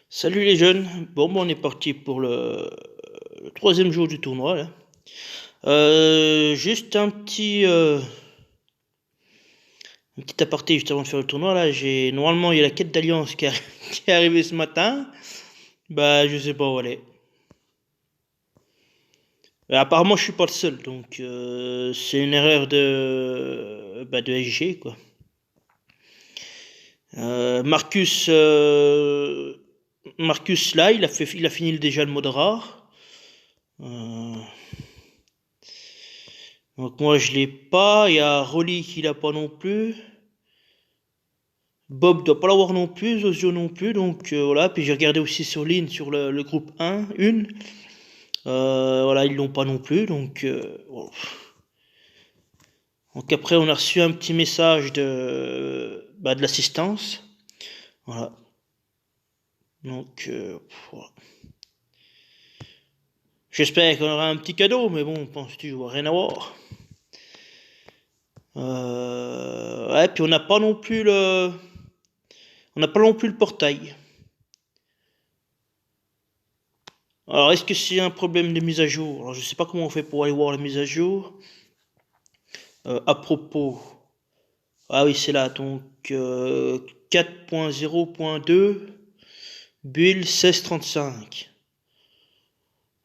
Salut les jeunes, on est parti pour le troisième jour du tournoi là. Juste un petit aparté juste avant de faire le tournoi là. Normalement il y a la quête d'alliance qui est arrivée ce matin. Bah je sais pas où elle est. Apparemment je suis pas le seul, donc c'est une erreur de SG quoi. Marcus Marcus là il a fini déjà le mode rare. Euh, Donc moi je l'ai pas, il y a Rolly qui l'a pas non plus. Bob doit pas l'avoir non plus, Zozio non plus, donc voilà. Puis j'ai regardé aussi sur ligne sur le groupe 1, une. Voilà, ils l'ont pas non plus, donc voilà. Donc après on a reçu un petit message de l'assistance. Voilà. Donc voilà. J'espère qu'on aura un petit cadeau, mais bon, penses-tu, je vois rien à voir. Ouais, puis on n'a pas non plus le portail. Alors, est-ce que c'est un problème de mise à jour? Alors, je sais pas comment on fait pour aller voir la mise à jour. À propos. Ah oui, c'est là. Donc, 4.0.2, build 1635.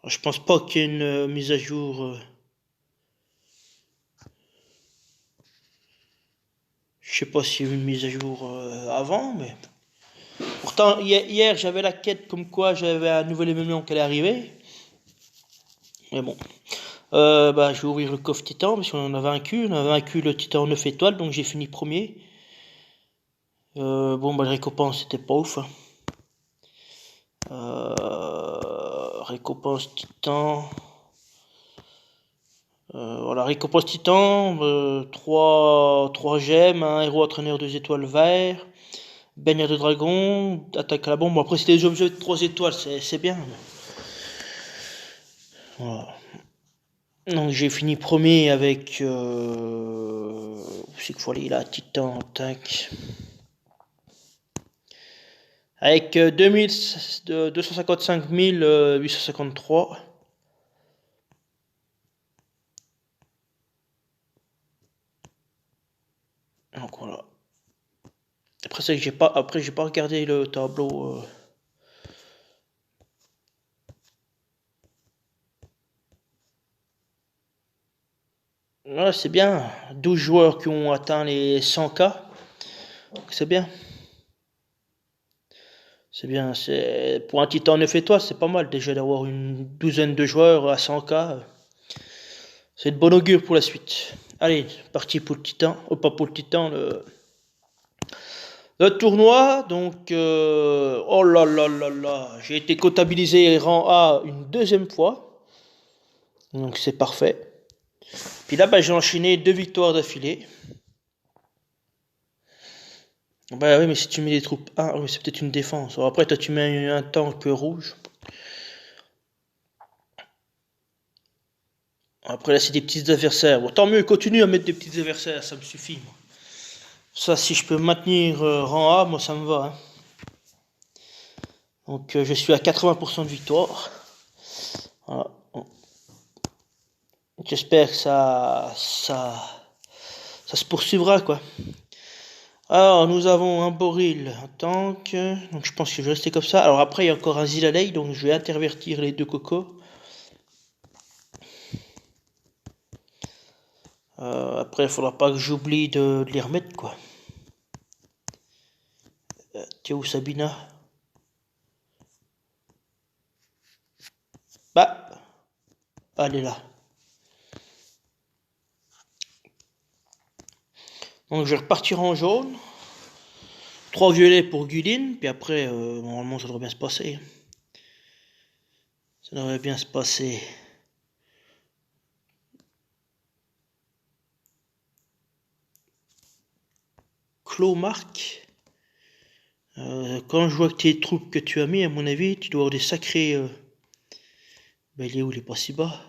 Alors, je pense pas qu'il y ait une mise à jour. Je sais pas s'il y a eu une mise à jour avant, mais. Pourtant, hier j'avais la quête comme quoi j'avais un nouvel événement qui allait arriver. Mais bon. Je vais ouvrir le coffre Titan parce qu'on en a vaincu. On a vaincu le Titan 9 étoiles, donc j'ai fini premier. Les récompenses c'était pas ouf, hein. Récompense Titan. Voilà, récompense Titan, 3 gemmes, un héros entraîneur 2 étoiles vert, bannière de dragon, attaque à la bombe. Bon, après, c'est des objets de 3 étoiles, c'est bien. Voilà. Donc j'ai fini premier avec. Où c'est qu'il faut aller là? Titan, tac. Avec 255 853. Donc voilà. Après ça, j'ai pas regardé le tableau. Ouais, c'est bien. 12 joueurs qui ont atteint les 100K. C'est bien. C'est bien. Pour un titan 9 étoiles, c'est pas mal déjà d'avoir une douzaine de joueurs à 100K. C'est de bon augure pour la suite. Allez, parti pour le titan. Oh, pas pour le titan, le tournoi. Donc, oh là là là là. J'ai été comptabilisé rang A une deuxième fois. Donc, c'est parfait. Puis là, j'ai enchaîné 2 victoires d'affilée. Bah oui, mais si tu mets des troupes. Ah oui, c'est peut-être une défense. Alors après, toi, tu mets un tank rouge. Après, là, c'est des petits adversaires. Bon, tant mieux, continue à mettre des petits adversaires, ça me suffit, moi. Ça, si je peux maintenir rang A, moi, ça me va, hein. Donc, je suis à 80% de victoire. Voilà. J'espère que ça se poursuivra, quoi. Alors, nous avons un Boril, un tank. Donc, je pense que je vais rester comme ça. Alors, après, il y a encore un Zilalei, donc je vais intervertir les 2 cocos. Après, il faudra pas que j'oublie de les remettre, quoi. T'es où, Sabina? Bah, elle est là. Donc, je vais repartir en jaune. 3 violets pour Gulin, puis après, normalement, ça devrait bien se passer. Ça devrait bien se passer. Clomarc. Quand je vois que tes troupes que tu as mis, à mon avis, tu dois avoir des sacrés. Il est où? Il est pas si bas.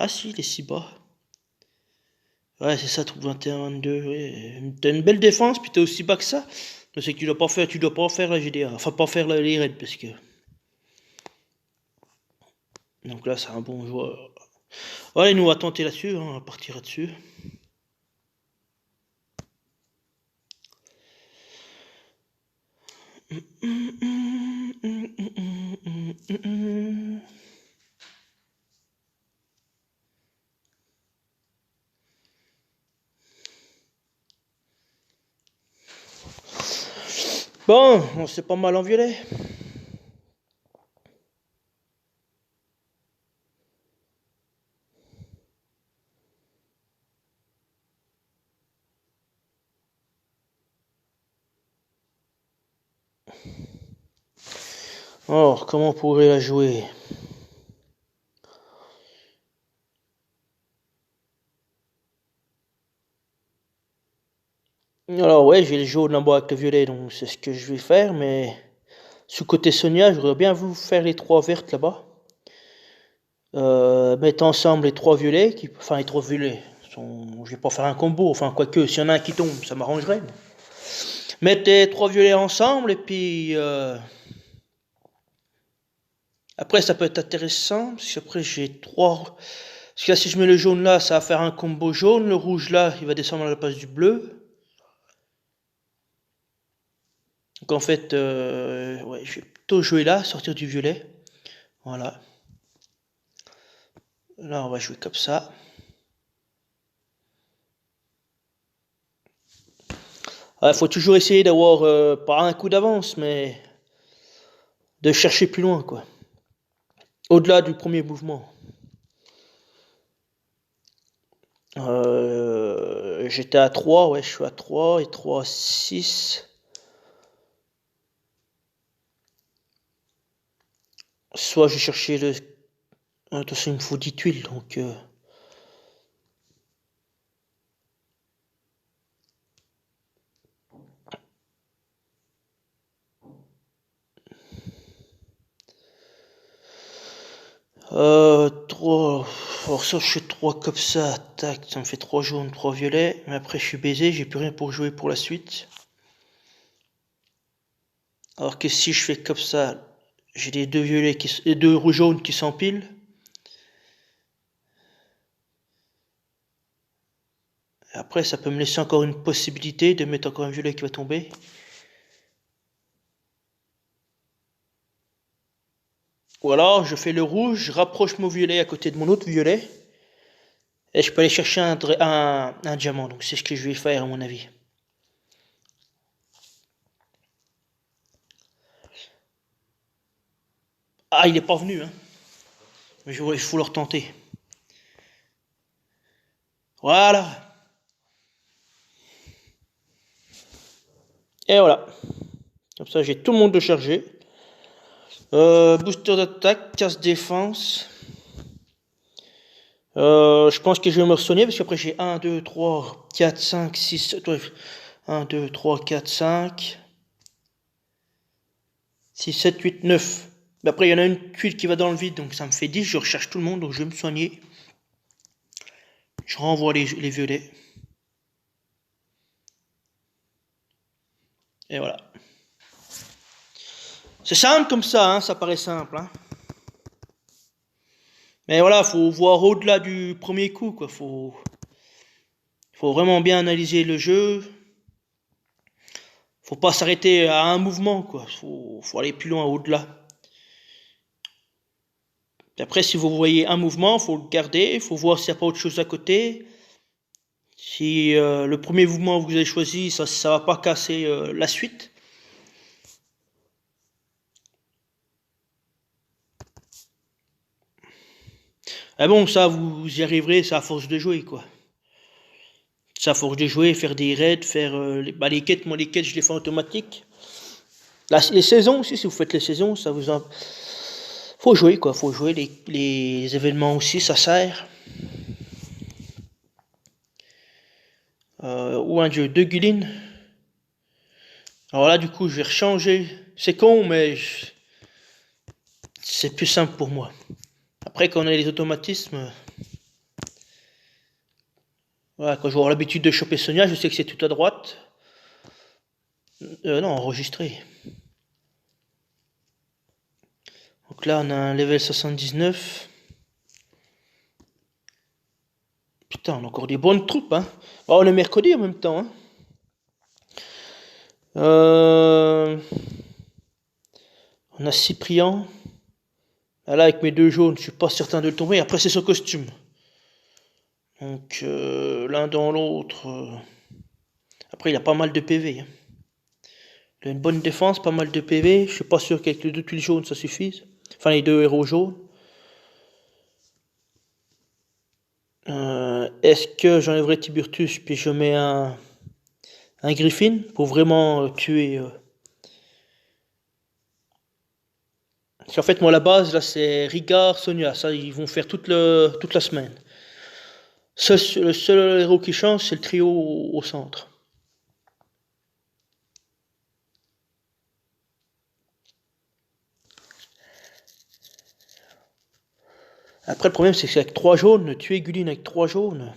Ah si, il est si bas. Ouais, c'est ça, troupe 21-22. Ouais. T'as une belle défense, puis t'es aussi bas que ça. C'est que tu dois pas faire la GDA. Enfin, pas faire les raids, parce que... Donc là, c'est un bon joueur. Allez, nous, on va tenter là-dessus, hein, on va partir là-dessus. Bon, on s'est pas mal en violet. Alors, comment on pourrait la jouer? Alors ouais, j'ai le jaune en bas avec le violet, donc c'est ce que je vais faire, mais... Sous côté Sonia, j'aurais bien voulu faire les 3 vertes là-bas. Mettre ensemble les 3 violets, enfin les 3 violets. Je vais pas faire un combo, enfin quoique, s'il y en a un qui tombe, ça m'arrangerait. Mettre les 3 violets ensemble, et puis... Après, ça peut être intéressant, parce qu'après j'ai 3... Parce que là, si je mets le jaune là, ça va faire un combo jaune. Le rouge là, il va descendre à la place du bleu. Donc en fait, ouais, je vais plutôt jouer là, sortir du violet. Voilà. Là, on va jouer comme ça. Il faut toujours essayer d'avoir, pas un coup d'avance, mais de chercher plus loin, quoi. Au-delà du premier mouvement. J'étais à 3, ouais, je suis à 3, et 3, 6. Soit j'ai cherché le... Attention, il me faut 10 tuiles, donc... Euh, 3... Alors ça, je fais 3 comme ça, tac, ça me fait 3 jaunes, 3 violets. Mais après, je suis baisé, j'ai plus rien pour jouer pour la suite. Alors que si je fais comme ça, j'ai les 2 violets, les 2 rouges jaunes qui s'empilent. Après, ça peut me laisser encore une possibilité de mettre encore un violet qui va tomber. Ou alors, je fais le rouge, je rapproche mon violet à côté de mon autre violet. Et je peux aller chercher un diamant. Donc c'est ce que je vais faire à mon avis. Ah, il est pas venu, hein. Mais il faut le retenter. Voilà. Et voilà. Comme ça, j'ai tout le monde de chargé. Booster d'attaque, casse défense. Je pense que je vais me soigner parce qu'après j'ai 1, 2, 3, 4, 5, 6, 1, 2, 3, 4, 5, 6, 7, 8, 9. Mais après, il y en a une tuile qui va dans le vide, donc ça me fait 10. Je recherche tout le monde, donc je vais me soigner. Je renvoie les violets. Et voilà. C'est simple comme ça, hein, ça paraît simple. Hein. Mais voilà, faut voir au-delà du premier coup, quoi. Faut vraiment bien analyser le jeu. Faut pas s'arrêter à un mouvement, quoi. Faut aller plus loin, au-delà. Après, si vous voyez un mouvement, faut le garder. Il faut voir s'il n'y a pas autre chose à côté. Si le premier mouvement que vous avez choisi, ça va pas casser la suite. Ah bon, ça, vous y arriverez, c'est à force de jouer, quoi. C'est à force de jouer, faire des raids, faire les quêtes. Moi, les quêtes, je les fais automatiques. Les saisons aussi, si vous faites les saisons, ça vous en... Faut jouer, quoi. Faut jouer les événements aussi, ça sert. Ou un jeu de Guilin. Alors là, du coup, je vais rechanger. C'est con, mais c'est plus simple pour moi. Après, quand on a les automatismes, Voilà, quand j'aurai l'habitude de choper Sonia, je sais que c'est tout à droite. Non, enregistré. Donc là, on a un level 79. Putain, on a encore des bonnes troupes, hein. Oh, on est mercredi en même temps, hein. On a Cyprien. Là, avec mes 2 jaunes, je suis pas certain de le tomber. Après, c'est son costume. Donc, l'un dans l'autre. Après, il a pas mal de PV, hein. Il a une bonne défense, pas mal de PV. Je suis pas sûr qu'avec les 2 tuiles jaunes, ça suffise. Enfin, les 2 héros jaunes. Est-ce que j'enlèverai Tiburtus, puis je mets un Griffin pour vraiment tuer. En fait, moi, la base, là, c'est Rigard, Sonia. Ça, ils vont faire toute la semaine. Le seul héros qui change, c'est le trio au centre. Après, le problème, c'est qu'avec 3 jaunes, tuer Gulin avec 3 jaunes.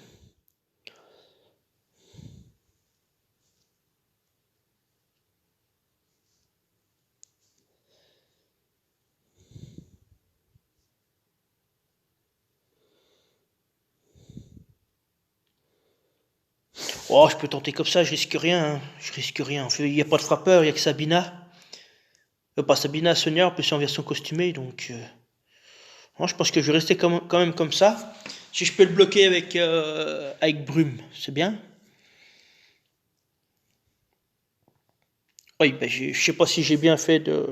Oh, je peux tenter comme ça, je risque rien, hein. Je risque rien. Il n'y a pas de frappeur, il n'y a que Sabina. Pas Sabina, Sonia, en plus c'est en version costumée, donc... Moi, je pense que je vais rester quand même comme ça. Si je peux le bloquer avec Brume, c'est bien. Oui, ben, je sais pas si j'ai bien fait de...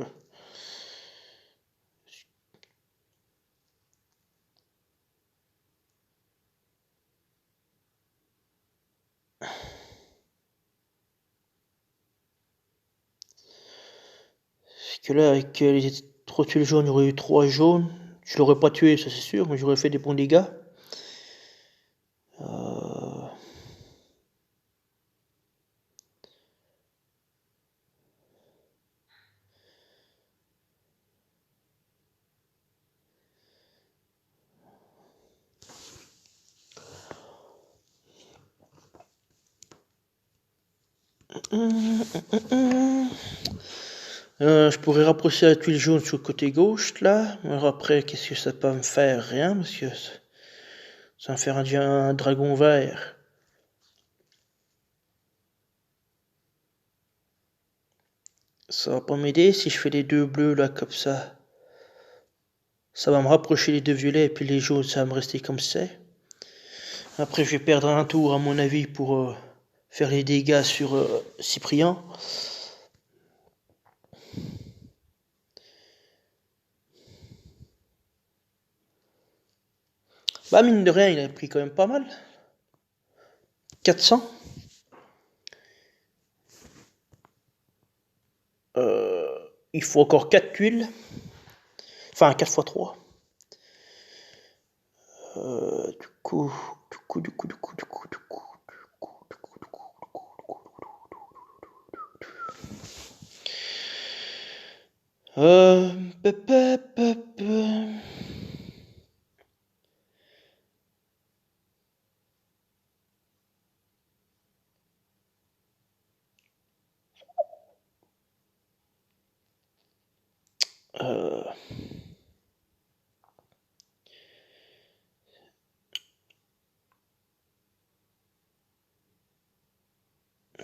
Parce que là, avec les 3 tuiles jaunes, il y aurait eu 3 jaunes. Je l'aurais pas tué, ça c'est sûr, mais j'aurais fait des bons dégâts. Euh... je pourrais rapprocher la tuile jaune sur le côté gauche, là. Alors après, qu'est-ce que ça peut me faire? Rien, parce que ça va me faire un dragon vert. Ça va pas m'aider si je fais les 2 bleus, là, comme ça. Ça va me rapprocher les 2 violets, et puis les jaunes, ça va me rester comme c'est. Après, je vais perdre un tour, à mon avis, pour faire les dégâts sur Cyprien. Bah, mine de rien, il a pris quand même pas mal. 400. Il faut encore 4 tuiles. Enfin, 4 x 3. Du coup... Euh...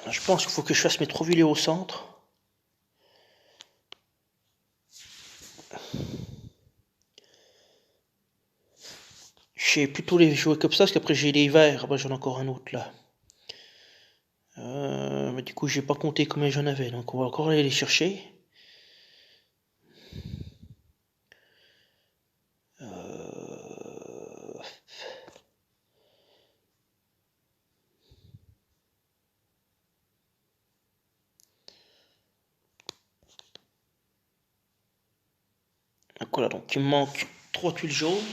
Je pense qu'il faut que je fasse mes 3 vilets au centre. Je vais plutôt les jouer comme ça, parce qu'après j'ai les verts. Ah bah, j'en ai encore un autre là. Mais du coup, j'ai pas compté combien j'en avais, donc on va encore aller les chercher. Donc voilà, donc il me manque 3 tuiles jaunes.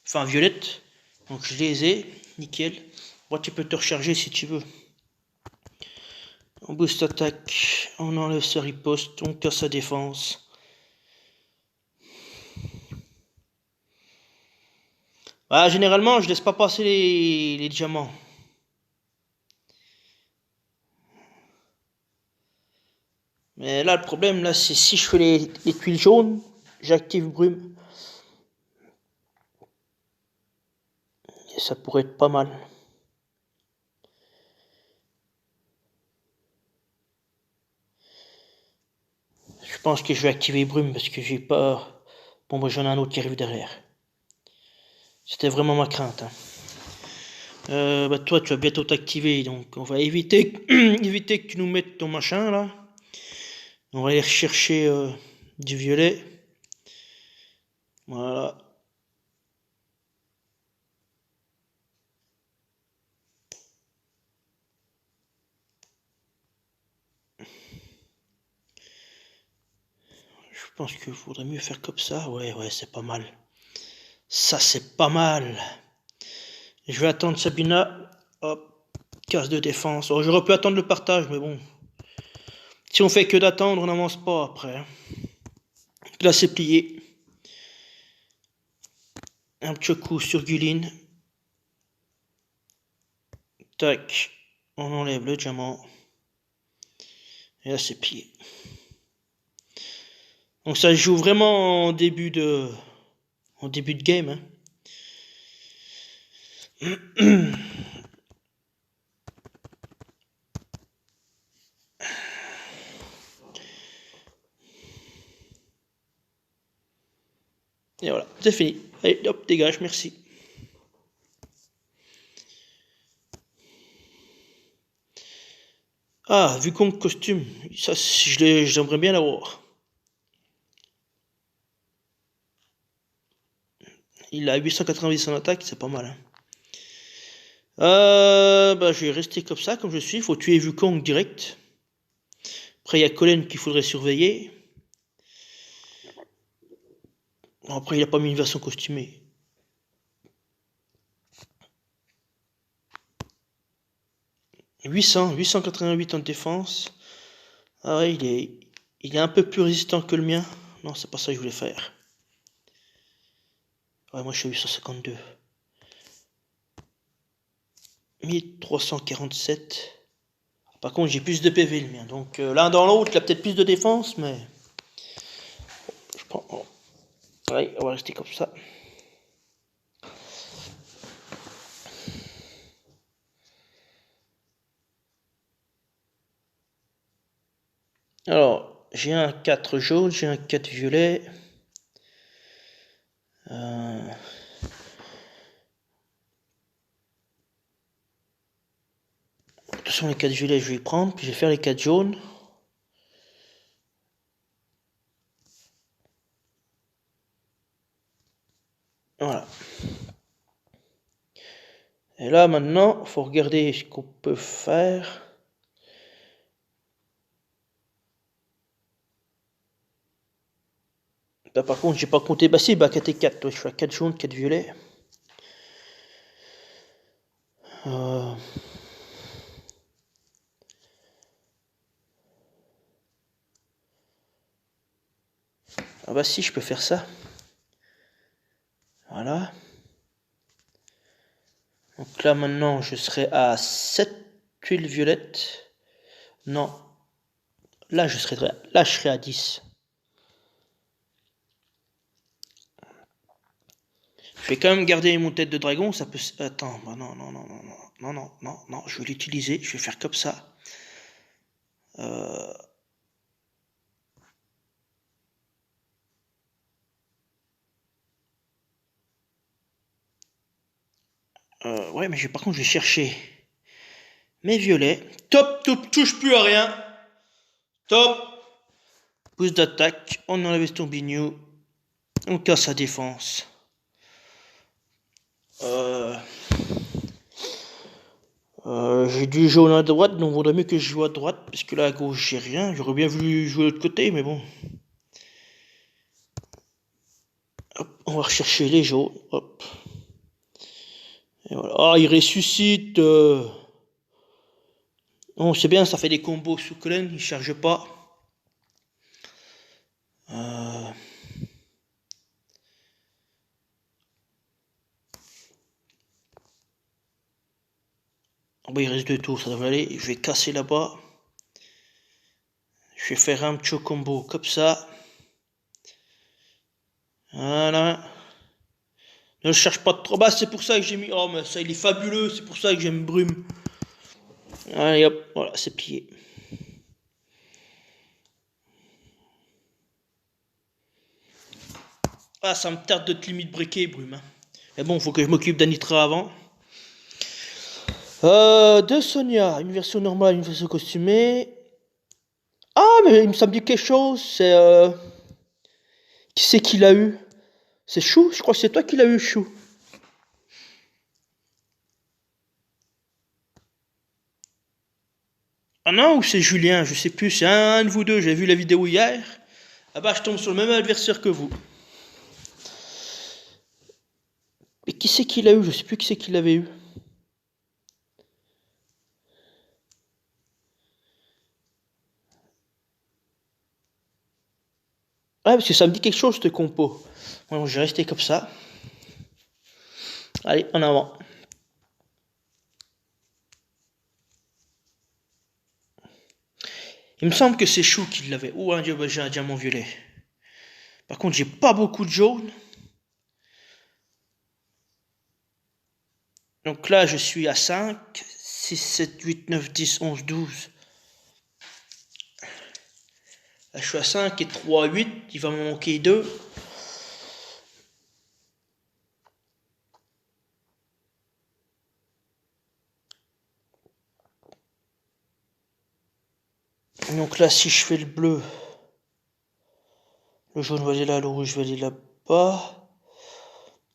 Enfin, violettes. Donc je les ai, nickel. Bon, tu peux te recharger si tu veux. On boost attaque, on enlève sa riposte, on casse sa défense. Bah, généralement, je laisse pas passer les diamants. Mais là, le problème, là, c'est si je fais les tuiles jaunes, j'active brume. Et ça pourrait être pas mal. Je pense que je vais activer brume parce que j'ai peur. Bon, moi, j'en ai un autre qui arrive derrière. C'était vraiment ma crainte. Hein. Bah, toi, tu vas bientôt t'activer, donc on va éviter, éviter que tu nous mettes ton machin, là. On va aller rechercher du violet. Voilà. Je pense qu'il faudrait mieux faire comme ça. Ouais, ouais, c'est pas mal. Ça, c'est pas mal. Je vais attendre Sabina. Hop. Case de défense. Oh, j'aurais pu attendre le partage, mais bon. Si on fait que d'attendre, on n'avance pas après. Hein. Là, c'est plié. Un petit coup sur Guline. Tac. On enlève le diamant. Et là, c'est plié. Donc ça se joue vraiment en début de game. Hein. Et voilà, c'est fini. Allez, hop, dégage, merci. Ah, vu qu'on costume, ça, j'aimerais bien l'avoir. Il a 890 en attaque, c'est pas mal. Hein. Bah, je vais rester comme ça, comme je suis. Faut tuer Wukong direct. Après, il y a Colin qu'il faudrait surveiller. Après, il a pas mis une version costumée. « 888 en défense. Ah ouais, il est un peu plus résistant que le mien. Non, c'est pas ça que je voulais faire. Ouais, moi je suis à 852. 1347. Par contre, j'ai plus de PV le mien. Donc l'un dans l'autre, il a peut-être plus de défense, mais... Je prends... Oh. Ouais, on va rester comme ça. Alors, j'ai un 4 jaune, j'ai un 4 violet. De toute façon, les 4 violets, je vais les prendre, puis je vais faire les 4 jaunes. Voilà. Et là, maintenant, il faut regarder ce qu'on peut faire. Là, par contre, j'ai pas compté. Bah si, bah 4 et 4. Ouais, je suis à 4 jaunes, 4 violets. Ah bah si, je peux faire ça. Voilà. Donc là, maintenant, je serai à 7 tuiles violettes. Non. Là, je serai à 10. Je vais quand même garder mon tête de dragon, ça peut... Attends, bah non, non, non, non, non, non, non, non, non, je vais l'utiliser, je vais faire comme ça. Ouais, mais par contre, je vais chercher mes violets. Top, top, touche plus à rien. Top. Pouce d'attaque, on enlève son bignou. On casse sa défense. J'ai du jaune à droite, donc il vaudrait mieux que je joue à droite, parce que là à gauche j'ai rien. J'aurais bien voulu jouer de l'autre côté, mais bon. Hop, on va rechercher les jaunes. Hop. Et voilà. Ah, il ressuscite. Bon, c'est bien, ça fait des combos sous Cullen, il charge pas. Oh, bah, il reste 2 tours, ça devrait aller. Je vais casser là-bas. Je vais faire un petit combo comme ça. Voilà. Ne cherche pas trop. Bah, c'est pour ça que j'ai mis. Oh, mais ça, il est fabuleux. C'est pour ça que j'aime Brume. Allez hop, voilà, c'est plié. Ah, ça me tarde de te limite breaker, Brume. Hein. Mais bon, faut que je m'occupe d'Anitra avant. De Sonia, une version normale, une version costumée. Ah, mais ça me dit quelque chose. C'est. Qui c'est qui l'a eu? C'est Chou? Je crois que c'est toi qui l'as eu, Chou. Ah non, ou c'est Julien, je sais plus. C'est un de vous deux. J'ai vu la vidéo hier. Ah bah, je tombe sur le même adversaire que vous. Mais qui c'est qui l'a eu? Je sais plus qui c'est qui l'avait eu. Ah, parce que ça me dit quelque chose, ce compo. Bon, je vais rester comme ça. Allez, en avant. Il me semble que c'est Chou qui l'avait. Ou j'ai un diamant violet. Par contre, j'ai pas beaucoup de jaune. Donc là, je suis à 5, 6, 7, 8, 9, 10, 11, 12. Là, je suis à 5 et 3, 8. Il va me manquer 2. Donc là, si je fais le bleu, le jaune va aller là, le rouge va aller là-bas.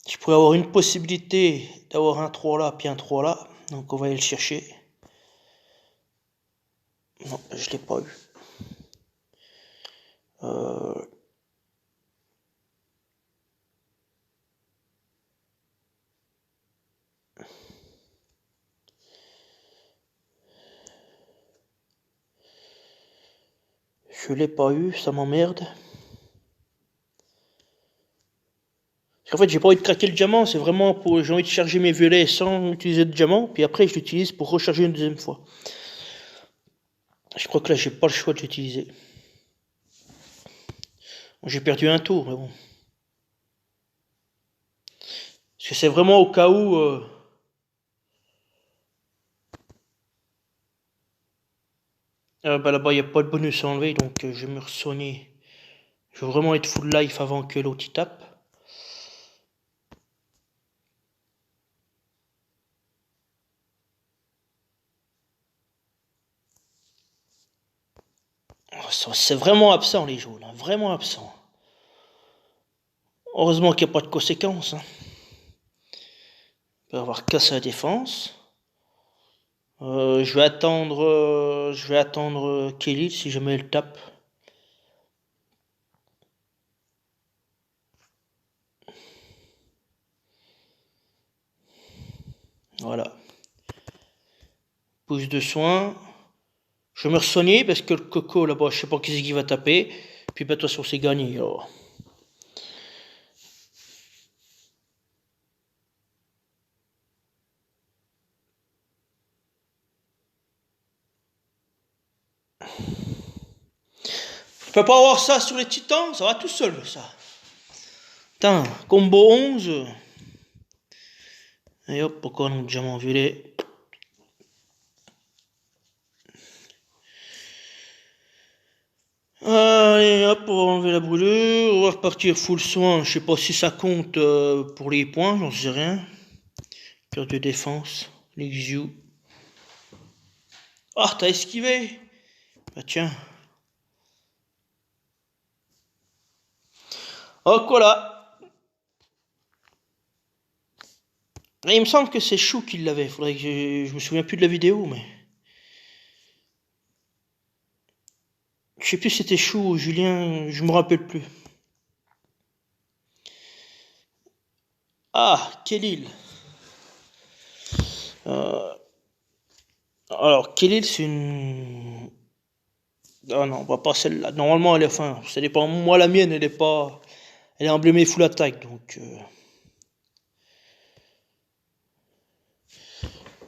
Je pourrais avoir une possibilité d'avoir un 3 là, puis un 3 là. Donc on va aller le chercher. Non, je l'ai pas eu. Je l'ai pas eu, ça m'emmerde. En fait, j'ai pas envie de craquer le diamant, c'est vraiment pour. J'ai envie de charger mes violets sans utiliser de diamant, puis après je l'utilise pour recharger une deuxième fois. Je crois que là, j'ai pas le choix de l'utiliser. J'ai perdu un tour, mais bon. Parce que c'est vraiment au cas où. Bah là-bas, il n'y a pas de bonus à enlever, donc je vais me soigner. Je veux vraiment être full life avant que l'autre y tape. Oh, c'est vraiment absent, les jaunes, hein, vraiment absent. Heureusement qu'il n'y a pas de conséquences. Hein. On peut avoir cassé la défense. Je vais attendre Kelly si jamais elle tape. Voilà. Pouce de soin. Je vais me soigner parce que le coco là-bas, je sais pas qui c'est qui va taper. Puis bah, de toute façon, c'est gagné. Alors. Je peux pas avoir ça sur les titans, ça va tout seul ça. Putain, combo 11. Et hop, pourquoi on a diamant violet. Allez, hop, on va enlever la brûlure. On va repartir full soin. Je sais pas si ça compte pour les points, j'en sais rien. Cœur de défense. L'exu. Ah, t'as esquivé. Bah tiens. Oh, voilà. Et il me semble que c'est Chou qui l'avait. Faudrait que je me souviens plus de la vidéo, mais. Je sais plus si c'était Chou ou Julien, je me rappelle plus. Ah, quelle île. Alors, quelle île, c'est une. Ah non, bah pas celle-là. Normalement, elle est. Enfin, ça dépend. Moi, la mienne, elle est pas. Elle est emblémée full attaque, donc.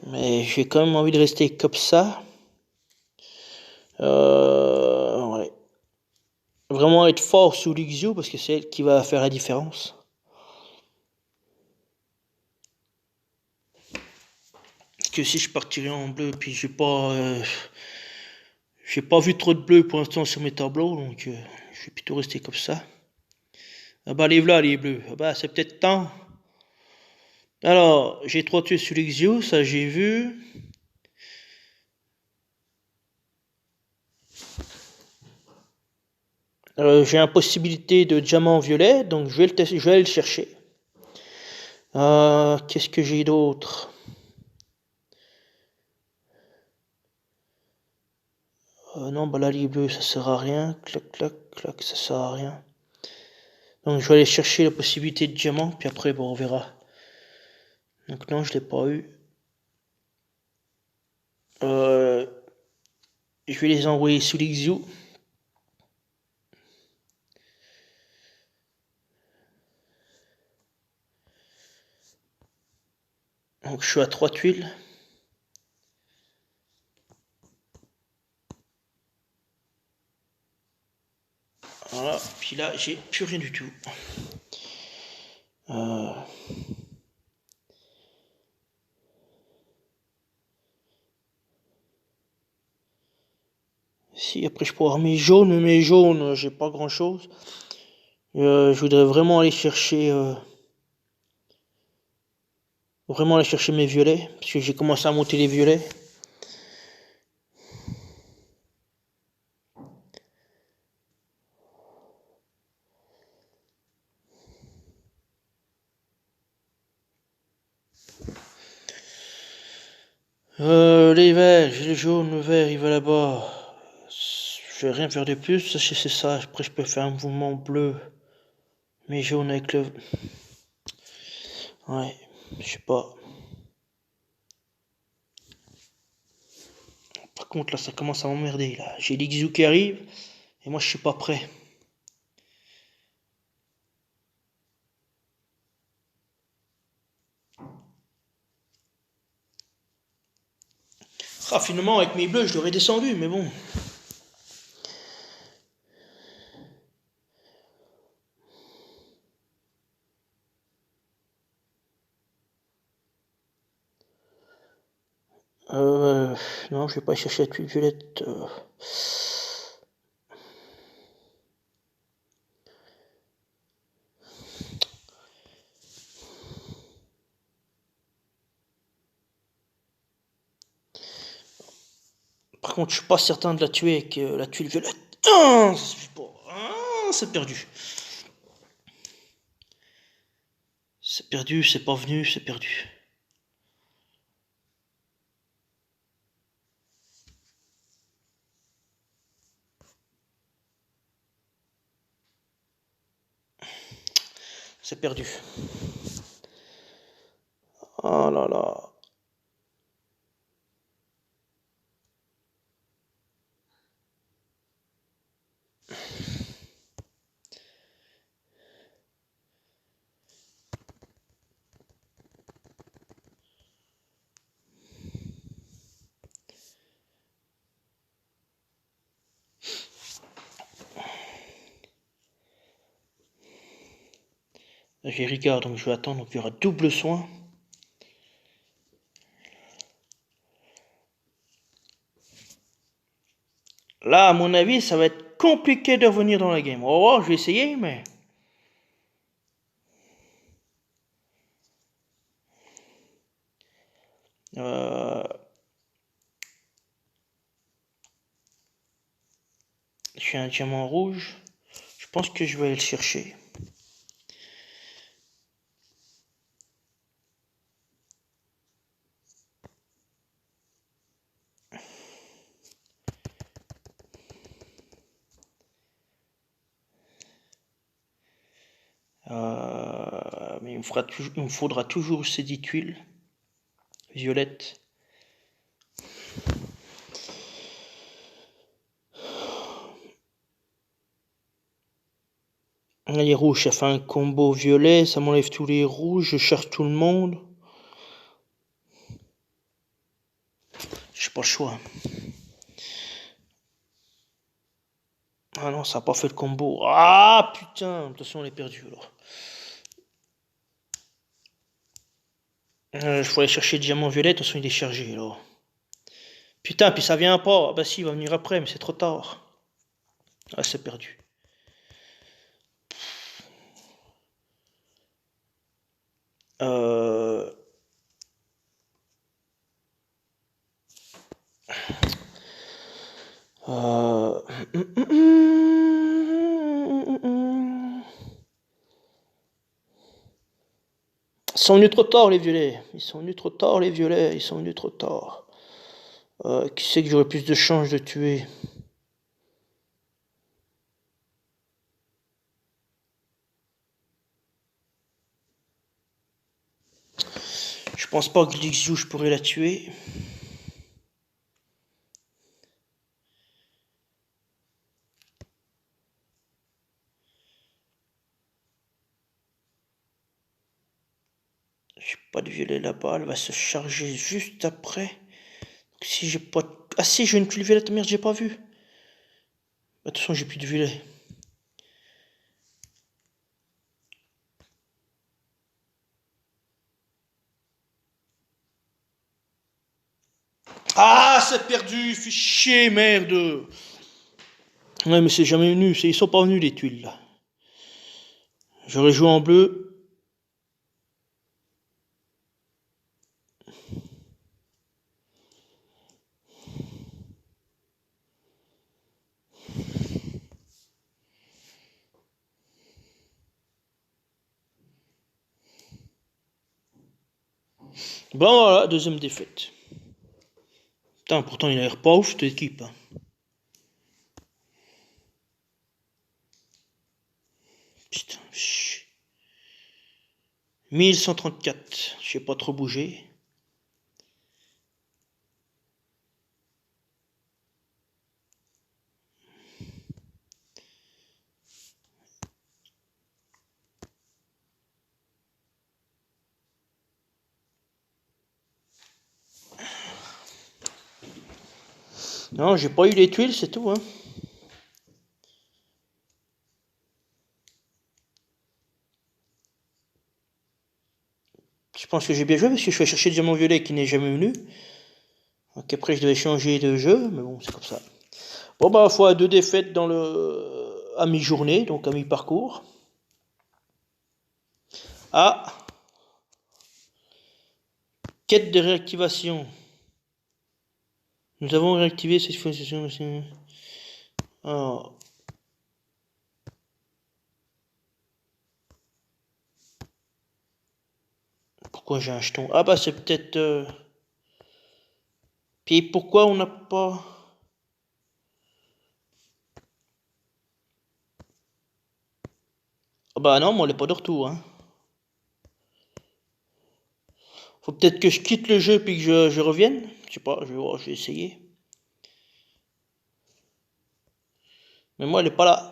Mais j'ai quand même envie de rester comme ça. Ouais. Vraiment être fort sous l'Ixio parce que c'est elle qui va faire la différence. Parce que si je partirais en bleu, puis j'ai pas vu trop de bleu pour l'instant sur mes tableaux, donc je vais plutôt rester comme ça. Ah bah les là les bleus, ah bah c'est peut-être temps. Alors, j'ai 3 tués sur l'Ixio, ça j'ai vu. J'ai une possibilité de diamant violet, donc je vais le tester, je vais aller le chercher. Qu'est-ce que j'ai d'autre? Non, bah là, les bleus, ça sert à rien. Clac, clac, clac, ça sert à rien. Donc je vais aller chercher la possibilité de diamant, puis après, bon, on verra. Donc non, je l'ai pas eu. Je vais les envoyer sous l'Ixio. Donc je suis à 3 tuiles. Voilà, puis là, j'ai plus rien du tout. Si, après je pourrais avoir mes jaunes, mais mes jaunes, j'ai pas grand chose. Je voudrais vraiment aller chercher mes violets, parce que j'ai commencé à monter les violets. Les verts, j'ai le jaune, le vert, il va là-bas. Je vais rien faire de plus, sachez c'est ça. Après je peux faire un mouvement bleu, mais jaune avec le... Ouais, je sais pas. Par contre là ça commence à m'emmerder là. J'ai l'Ixu qui arrive, et moi je suis pas prêt. Ah finalement avec mes bleus je l'aurais descendu, mais bon. Non, je vais pas chercher la tuile violette. Par contre, je suis pas certain de la tuer avec la tuile violette. Ah, ça suffit pas. Ah, c'est perdu. C'est perdu, c'est pas venu, c'est perdu. C'est perdu. Oh là là. J'ai Ricard, donc je vais attendre, donc il y aura double soin. Là, à mon avis, ça va être compliqué de revenir dans la game. Oh, je vais essayer, mais... J'ai un diamant rouge. Je pense que je vais aller le chercher. Mais il me faudra toujours ces 10 tuiles violettes. Les rouges, ça fait un combo violet, ça m'enlève tous les rouges, je cherche tout le monde. J'ai pas le choix. Ah non, ça a pas fait le combo. Ah putain, de toute façon on est perdu alors. Je faut aller chercher le diamant violet, de toute façon il est chargé alors. Putain, puis ça vient pas. Ah bah si, il va venir après, mais c'est trop tard. Ah, c'est perdu. Euh... Euh... Ils sont venus trop tard les violets. Ils sont venus trop tard les violets. Ils sont venus trop tard. Qui sait que j'aurais plus de chances de tuer? Je pense pas que Lixu je pourrais la tuer. J'ai pas de violet là-bas. Elle va se charger juste après. Donc, si j'ai pas... Ah si, j'ai une tuile violette. Merde, j'ai pas vu. Bah, de toute façon, j'ai plus de violet. Ah, c'est perdu. Fais chier, merde. Ouais, mais c'est jamais venu. Ils sont pas venus les tuiles là. J'aurais joué en bleu. Bon voilà, deuxième défaite. Putain, pourtant il a l'air pas ouf cette équipe. Hein. Putain, 1134. J'ai pas trop bougé. Non, j'ai pas eu les tuiles, c'est tout. Hein. Je pense que j'ai bien joué parce que je suis allé chercher le diamant violet qui n'est jamais venu. Donc après, je devais changer de jeu, mais bon, c'est comme ça. Bon, bah, fois deux défaites dans le... à mi-journée, donc à mi-parcours. Ah, quête de réactivation. Nous avons réactivé cette fois. Alors, pourquoi j'ai un jeton? Ah bah c'est peut-être... Puis pourquoi on n'a pas... Ah bah non, moi, elle est pas de retour. Hein. Faut peut-être que je quitte le jeu puis que je revienne. Je sais pas, je vais voir, je vais essayer. Mais moi, elle est pas là.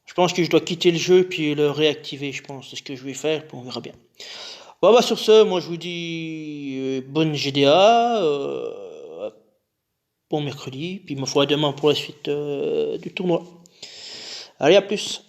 Je pense que je dois quitter le jeu puis le réactiver, je pense. C'est ce que je vais faire, puis on verra bien. Bon bah sur ce, moi je vous dis bonne GDA, bon mercredi, puis ma foi à demain pour la suite du tournoi. Allez, à plus.